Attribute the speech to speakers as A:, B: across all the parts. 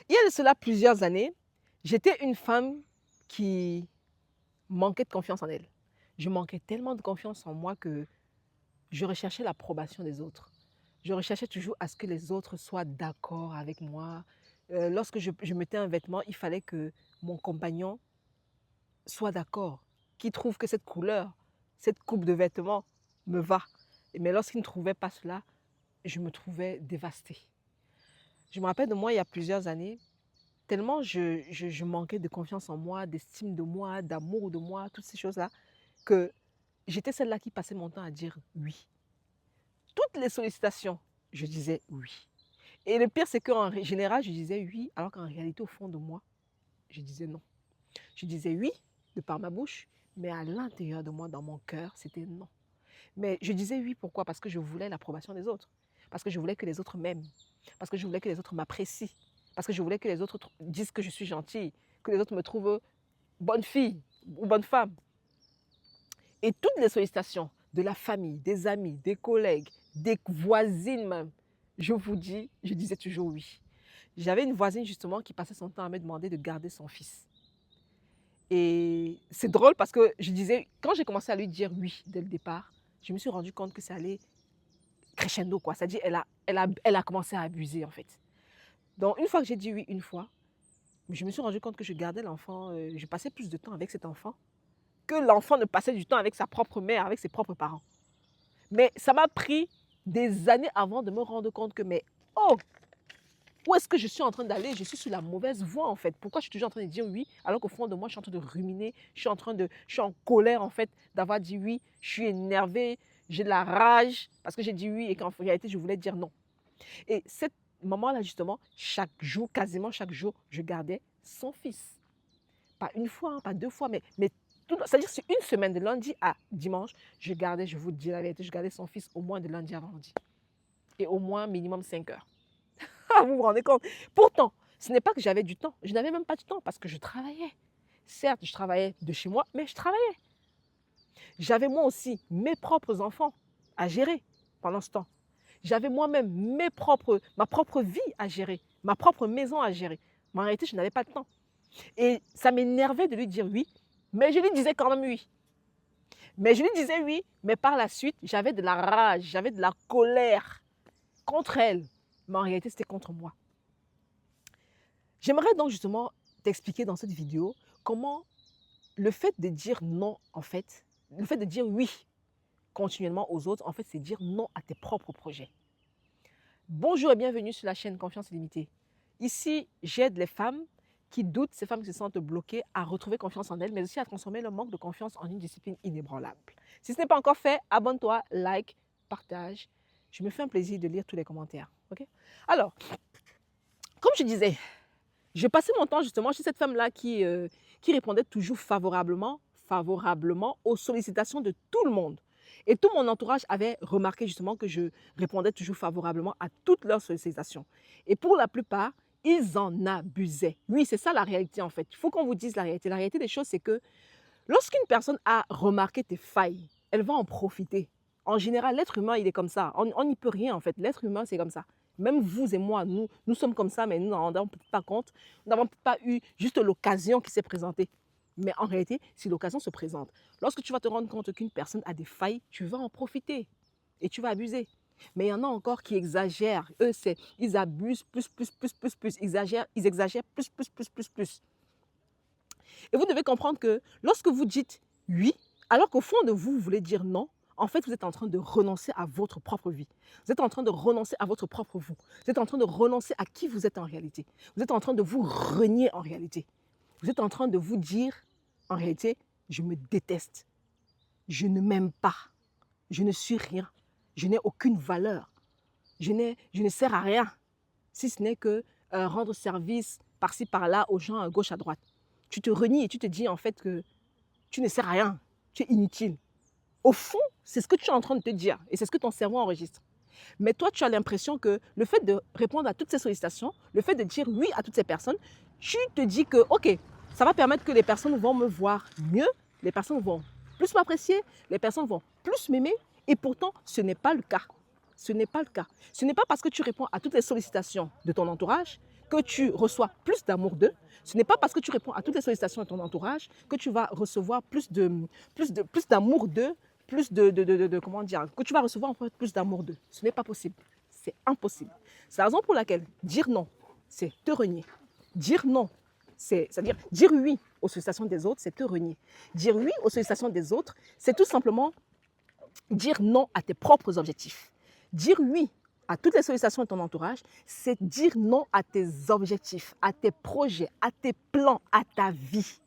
A: Il y a de cela plusieurs années, j'étais une femme qui manquait de confiance en elle. Je manquais tellement de confiance en moi que je recherchais l'approbation des autres. Je recherchais toujours à ce que les autres soient d'accord avec moi. Lorsque je mettais un vêtement, il fallait que mon compagnon soit d'accord, qu'il trouve que cette couleur, cette coupe de vêtements me va. Mais lorsqu'il ne trouvait pas cela, je me trouvais dévastée. Je me rappelle de moi il y a plusieurs années, tellement je manquais de confiance en moi, d'estime de moi, d'amour de moi, toutes ces choses-là, que j'étais celle-là qui passait mon temps à dire oui. Toutes les sollicitations, je disais oui. Et le pire, c'est qu'en général, je disais oui, alors qu'en réalité, au fond de moi, je disais non. Je disais oui de par ma bouche, mais à l'intérieur de moi, dans mon cœur, c'était non. Mais je disais oui, pourquoi? Parce que je voulais l'approbation des autres. Parce que je voulais que les autres m'aiment. Parce que je voulais que les autres m'apprécient. Parce que je voulais que les autres disent que je suis gentille. Que les autres me trouvent bonne fille ou bonne femme. Et toutes les sollicitations de la famille, des amis, des collègues, des voisines même, je vous dis, je disais toujours oui. J'avais une voisine justement qui passait son temps à me demander de garder son fils. Et c'est drôle parce que je disais, quand j'ai commencé à lui dire oui dès le départ, je me suis rendu compte que ça allait crescendo, quoi. C'est-à-dire, elle a commencé à abuser, en fait. Donc, une fois que j'ai dit oui, une fois, je me suis rendu compte que je gardais l'enfant, je passais plus de temps avec cet enfant que l'enfant ne passait du temps avec sa propre mère, avec ses propres parents. Mais ça m'a pris des années avant de me rendre compte que, mais oh, où est-ce que je suis en train d'aller? Je suis sur la mauvaise voie, en fait. Pourquoi je suis toujours en train de dire oui, alors qu'au fond de moi, je suis en train de ruminer, je suis en colère, en fait, d'avoir dit oui, je suis énervée, j'ai de la rage parce que j'ai dit oui et qu'en réalité, je voulais dire non. Et cette maman-là, justement, chaque jour, quasiment chaque jour, je gardais son fils. Pas une fois, hein, pas deux fois, mais c'est-à-dire c'est une semaine, de lundi à dimanche, je gardais, je vous dis la vérité, je gardais son fils au moins de lundi à vendredi. Et au moins minimum 5 heures. Ah, vous vous rendez compte? Pourtant, ce n'est pas que j'avais du temps. Je n'avais même pas de temps parce que je travaillais. Certes, je travaillais de chez moi, mais je travaillais. J'avais moi aussi mes propres enfants à gérer pendant ce temps. J'avais moi-même ma propre vie à gérer, ma propre maison à gérer. Mais en réalité, je n'avais pas de temps. Et ça m'énervait de lui dire oui, mais je lui disais quand même oui. Mais je lui disais oui, mais par la suite, j'avais de la rage, j'avais de la colère contre elle. Mais en réalité, c'était contre moi. J'aimerais donc justement t'expliquer dans cette vidéo comment le fait de dire non, en fait, le fait de dire oui continuellement aux autres, en fait, c'est dire non à tes propres projets. Bonjour et bienvenue sur la chaîne Confiance Illimitée. Ici, j'aide les femmes qui doutent, ces femmes qui se sentent bloquées, à retrouver confiance en elles, mais aussi à transformer leur manque de confiance en une discipline inébranlable. Si ce n'est pas encore fait, abonne-toi, like, partage. Je me fais un plaisir de lire tous les commentaires. Ok? Alors, comme je disais, je passais mon temps justement chez cette femme-là qui répondait toujours favorablement aux sollicitations de tout le monde. Et tout mon entourage avait remarqué justement que je répondais toujours favorablement à toutes leurs sollicitations. Et pour la plupart, ils en abusaient. Oui, c'est ça la réalité en fait. Il faut qu'on vous dise la réalité. La réalité des choses, c'est que lorsqu'une personne a remarqué tes failles, elle va en profiter. En général, l'être humain, il est comme ça. On n'y peut rien en fait. L'être humain, c'est comme ça. Même vous et moi, nous sommes comme ça, mais nous n'en rendons pas compte. Nous n'avons pas eu juste l'occasion qui s'est présentée. Mais en réalité, si l'occasion se présente, lorsque tu vas te rendre compte qu'une personne a des failles, tu vas en profiter et tu vas abuser. Mais il y en a encore qui exagèrent. Eux, ils abusent plus. Ils exagèrent plus. Et vous devez comprendre que lorsque vous dites oui, alors qu'au fond de vous, vous voulez dire non, en fait, vous êtes en train de renoncer à votre propre vie. Vous êtes en train de renoncer à votre propre vous. Vous êtes en train de renoncer à qui vous êtes en réalité. Vous êtes en train de vous renier en réalité. Vous êtes en train de vous dire, en réalité, je me déteste. Je ne m'aime pas. Je ne suis rien. Je n'ai aucune valeur. Je ne sers à rien, si ce n'est que rendre service par-ci, par-là aux gens à gauche, à droite. Tu te renies et tu te dis en fait que tu ne sers à rien, tu es inutile. Au fond, c'est ce que tu es en train de te dire et c'est ce que ton cerveau enregistre. Mais toi, tu as l'impression que le fait de répondre à toutes ces sollicitations, le fait de dire oui à toutes ces personnes, tu te dis que, ok, ça va permettre que les personnes vont me voir mieux, les personnes vont plus m'apprécier, les personnes vont plus m'aimer et pourtant, ce n'est pas le cas. Ce n'est pas le cas. Ce n'est pas parce que tu réponds à toutes les sollicitations de ton entourage que tu reçois plus d'amour d'eux. Ce n'est pas parce que tu réponds à toutes les sollicitations de ton entourage que tu vas recevoir plus d'amour d'eux, comment dire, que tu vas recevoir en fait plus d'amour d'eux. Ce n'est pas possible. C'est impossible. C'est la raison pour laquelle dire non, c'est te renier. Dire non, c'est-à-dire dire oui aux sollicitations des autres, c'est te renier. Dire oui aux sollicitations des autres, c'est tout simplement dire non à tes propres objectifs. Dire oui à toutes les sollicitations de ton entourage, c'est dire non à tes objectifs, à tes projets, à tes plans, à ta vie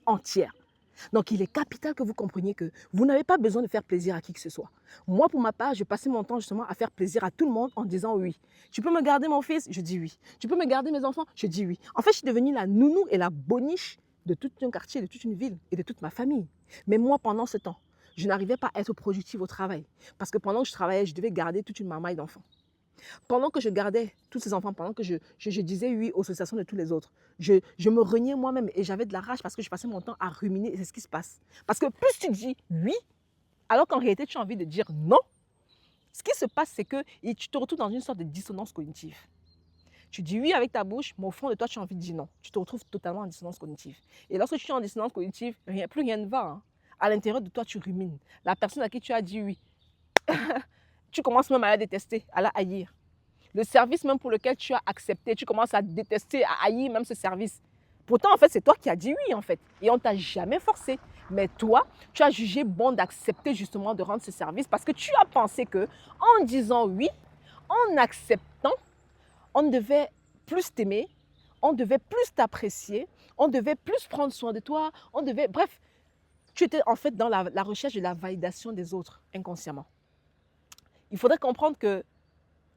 A: entière. Donc, il est capital que vous compreniez que vous n'avez pas besoin de faire plaisir à qui que ce soit. Moi, pour ma part, je passais mon temps justement à faire plaisir à tout le monde en disant oui. Tu peux me garder mon fils? Je dis oui. Tu peux me garder mes enfants? Je dis oui. En fait, je suis devenue la nounou et la boniche de tout un quartier, de toute une ville et de toute ma famille. Mais moi, pendant ce temps, je n'arrivais pas à être productive au travail. Parce que pendant que je travaillais, je devais garder toute une mamaille d'enfants. Pendant que je gardais tous ces enfants, pendant que je disais oui aux associations de tous les autres, je me reniais moi-même et j'avais de la rage parce que je passais mon temps à ruminer et c'est ce qui se passe. Parce que plus tu dis oui, alors qu'en réalité tu as envie de dire non, ce qui se passe c'est que tu te retrouves dans une sorte de dissonance cognitive. Tu dis oui avec ta bouche, mais au fond de toi tu as envie de dire non. Tu te retrouves totalement en dissonance cognitive. Et lorsque tu es en dissonance cognitive, plus rien ne va. Hein. À l'intérieur de toi tu rumines. La personne à qui tu as dit oui, tu commences même à la détester, à la haïr. Le service même pour lequel tu as accepté, tu commences à détester, à haïr même ce service. Pourtant, en fait, c'est toi qui as dit oui, en fait. Et on ne t'a jamais forcé. Mais toi, tu as jugé bon d'accepter justement de rendre ce service parce que tu as pensé que en disant oui, en acceptant, on devait plus t'aimer, on devait plus t'apprécier, on devait plus prendre soin de toi, on devait... Bref, tu étais en fait dans la recherche de la validation des autres inconsciemment. Il faudrait comprendre que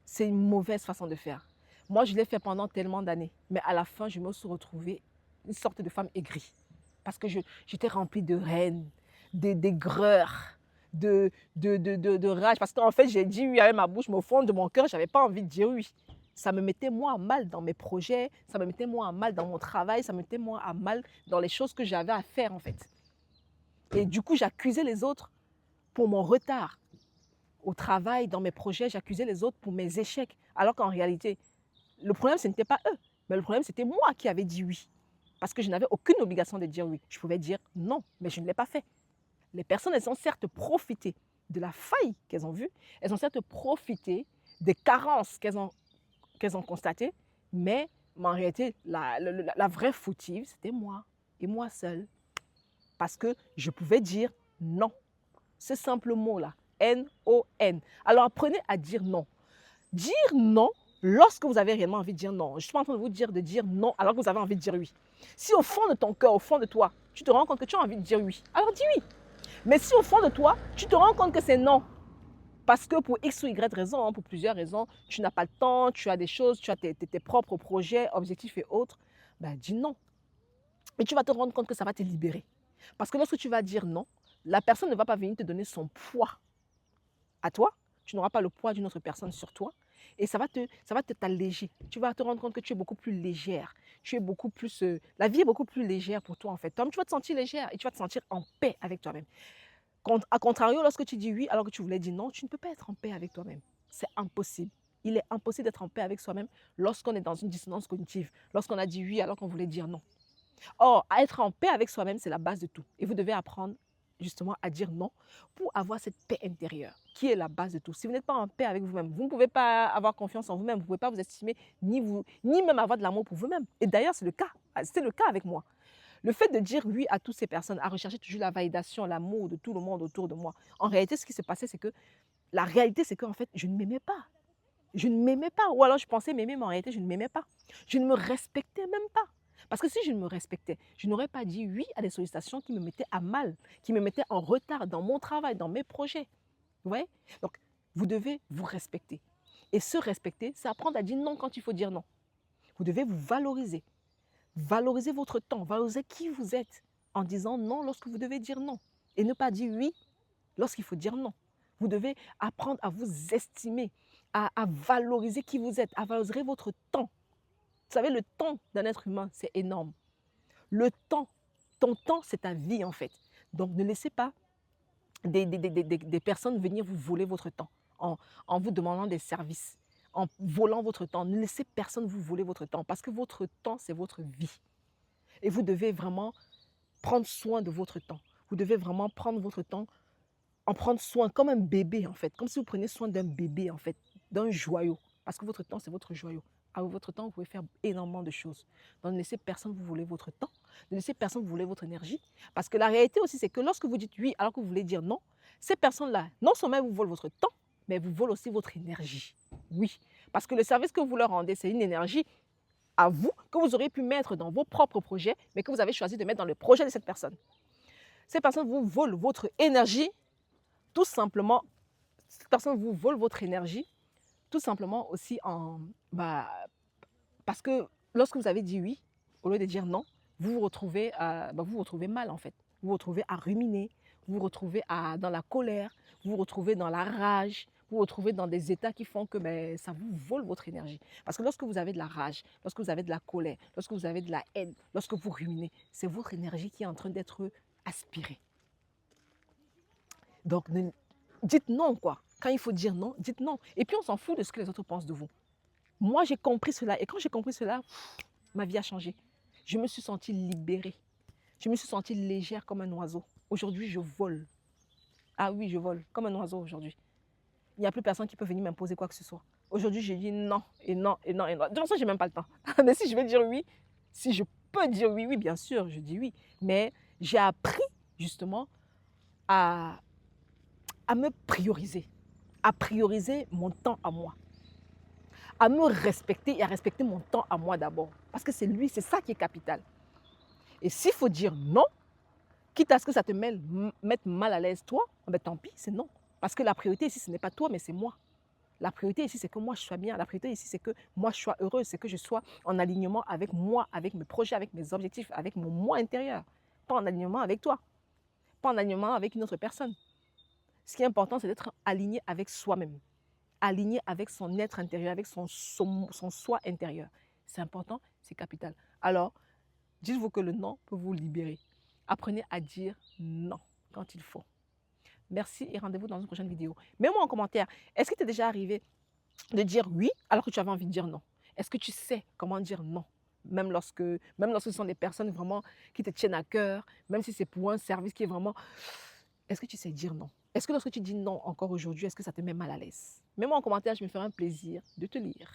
A: c'est une mauvaise façon de faire. Moi, je l'ai fait pendant tellement d'années. Mais à la fin, je me suis retrouvée une sorte de femme aigrie. Parce que j'étais remplie de haine, d'aigreur, de rage. Parce qu'en fait, j'ai dit oui avec ma bouche, mais au fond de mon cœur, je n'avais pas envie de dire oui. Ça me mettait moi à mal dans mes projets, ça me mettait moi à mal dans mon travail, ça me mettait moi à mal dans les choses que j'avais à faire en fait. Et du coup, j'accusais les autres pour mon retard. Au travail, dans mes projets, j'accusais les autres pour mes échecs. Alors qu'en réalité, le problème, ce n'était pas eux. Mais le problème, c'était moi qui avais dit oui. Parce que je n'avais aucune obligation de dire oui. Je pouvais dire non, mais je ne l'ai pas fait. Les personnes, elles ont certes profité de la faille qu'elles ont vue. Elles ont certes profité des carences qu'elles ont constatées. Mais en réalité, la vraie fautive, c'était moi. Et moi seule. Parce que je pouvais dire non. Ce simple mot-là. N-O-N. Alors apprenez à dire non. Dire non lorsque vous avez réellement envie de dire non. Je ne suis pas en train de vous dire non alors que vous avez envie de dire oui. Si au fond de ton cœur, au fond de toi, tu te rends compte que tu as envie de dire oui, alors dis oui. Mais si au fond de toi, tu te rends compte que c'est non, parce que pour X ou Y raison, pour plusieurs raisons, tu n'as pas le temps, tu as des choses, tu as tes propres projets, objectifs et autres, ben dis non. Et tu vas te rendre compte que ça va te libérer. Parce que lorsque tu vas dire non, la personne ne va pas venir te donner son poids à toi, tu n'auras pas le poids d'une autre personne sur toi et ça va t'alléger. Tu vas te rendre compte que tu es beaucoup plus légère. Tu es beaucoup plus, la vie est beaucoup plus légère pour toi en fait. Toi, tu vas te sentir légère et tu vas te sentir en paix avec toi-même. A contrario, lorsque tu dis oui alors que tu voulais dire non, tu ne peux pas être en paix avec toi-même. C'est impossible. Il est impossible d'être en paix avec soi-même lorsqu'on est dans une dissonance cognitive, lorsqu'on a dit oui alors qu'on voulait dire non. Or, à être en paix avec soi-même, c'est la base de tout. Et vous devez apprendre justement à dire non pour avoir cette paix intérieure qui est la base de tout. Si vous n'êtes pas en paix avec vous-même, vous ne pouvez pas avoir confiance en vous-même, vous ne pouvez pas vous estimer, ni même avoir de l'amour pour vous-même. Et d'ailleurs, c'est le cas. C'était le cas avec moi. Le fait de dire oui à toutes ces personnes, à rechercher toujours la validation, l'amour de tout le monde autour de moi, en réalité, ce qui se passait, c'est que la réalité, c'est qu'en fait, je ne m'aimais pas. Je ne m'aimais pas. Ou alors, je pensais m'aimer, mais en réalité, je ne m'aimais pas. Je ne me respectais même pas. Parce que si je me respectais, je n'aurais pas dit oui à des sollicitations qui me mettaient à mal, qui me mettaient en retard dans mon travail, dans mes projets. Vous voyez? Donc, vous devez vous respecter. Et se respecter, c'est apprendre à dire non quand il faut dire non. Vous devez vous valoriser. Valoriser votre temps, valoriser qui vous êtes en disant non lorsque vous devez dire non. Et ne pas dire oui lorsqu'il faut dire non. Vous devez apprendre à vous estimer, à valoriser qui vous êtes, à valoriser votre temps. Vous savez, le temps d'un être humain, c'est énorme. Le temps, ton temps, c'est ta vie en fait. Donc ne laissez pas des personnes venir vous voler votre temps en vous demandant des services, en volant votre temps. Ne laissez personne vous voler votre temps parce que votre temps, c'est votre vie. Et vous devez vraiment prendre soin de votre temps. Vous devez vraiment prendre votre temps, en prendre soin comme un bébé en fait, comme si vous preniez soin d'un bébé en fait, d'un joyau. Parce que votre temps, c'est votre joyau. Avec votre temps, vous pouvez faire énormément de choses. Donc, ne laissez personne vous voler votre temps. Ne laissez personne vous voler votre énergie. Parce que la réalité aussi, c'est que lorsque vous dites oui alors que vous voulez dire non, ces personnes-là, non seulement elles vous volent votre temps, mais elles vous volent aussi votre énergie. Oui. Parce que le service que vous leur rendez, c'est une énergie à vous que vous auriez pu mettre dans vos propres projets, mais que vous avez choisi de mettre dans le projet de cette personne. Ces personnes vous volent votre énergie, tout simplement. Cette personne vous vole votre énergie, tout simplement aussi parce que lorsque vous avez dit oui, au lieu de dire non, vous vous retrouvez mal en fait. Vous vous retrouvez à ruminer, vous vous retrouvez dans la colère, vous vous retrouvez dans la rage, vous vous retrouvez dans des états qui font que ça vous vole votre énergie. Parce que lorsque vous avez de la rage, lorsque vous avez de la colère, lorsque vous avez de la haine, lorsque vous ruminez, c'est votre énergie qui est en train d'être aspirée. Donc, dites non, quoi. Quand il faut dire non, dites non. Et puis, on s'en fout de ce que les autres pensent de vous. Moi, j'ai compris cela. Et quand j'ai compris cela, ma vie a changé. Je me suis sentie libérée. Je me suis sentie légère comme un oiseau. Aujourd'hui, je vole. Ah oui, je vole comme un oiseau aujourd'hui. Il n'y a plus personne qui peut venir m'imposer quoi que ce soit. Aujourd'hui, j'ai dit non, et non, et non, et non. De toute façon, je n'ai même pas le temps. Mais si je veux dire oui, si je peux dire oui, oui, bien sûr, je dis oui. Mais j'ai appris justement à me prioriser, à prioriser mon temps à moi, à me respecter et à respecter mon temps à moi d'abord. Parce que c'est lui, c'est ça qui est capital. Et s'il faut dire non, quitte à ce que ça te mette mal à l'aise toi, ben tant pis, c'est non. Parce que la priorité ici, ce n'est pas toi, mais c'est moi. La priorité ici, c'est que moi, je sois bien. La priorité ici, c'est que moi, je sois heureuse. C'est que je sois en alignement avec moi, avec mes projets, avec mes objectifs, avec mon moi intérieur. Pas en alignement avec toi. Pas en alignement avec une autre personne. Ce qui est important, c'est d'être aligné avec soi-même. Aligné avec son être intérieur, avec son soi intérieur. C'est important, c'est capital. Alors, dites-vous que le non peut vous libérer. Apprenez à dire non quand il faut. Merci et rendez-vous dans une prochaine vidéo. Mets-moi en commentaire, est-ce qu'il t'est déjà arrivé de dire oui alors que tu avais envie de dire non? Est-ce que tu sais comment dire non? Même lorsque ce sont des personnes vraiment qui te tiennent à cœur, même si c'est pour un service qui est vraiment... Est-ce que tu sais dire non? Est-ce que lorsque tu dis non encore aujourd'hui, est-ce que ça te met mal à l'aise? Mets-moi en commentaire, je me ferai un plaisir de te lire.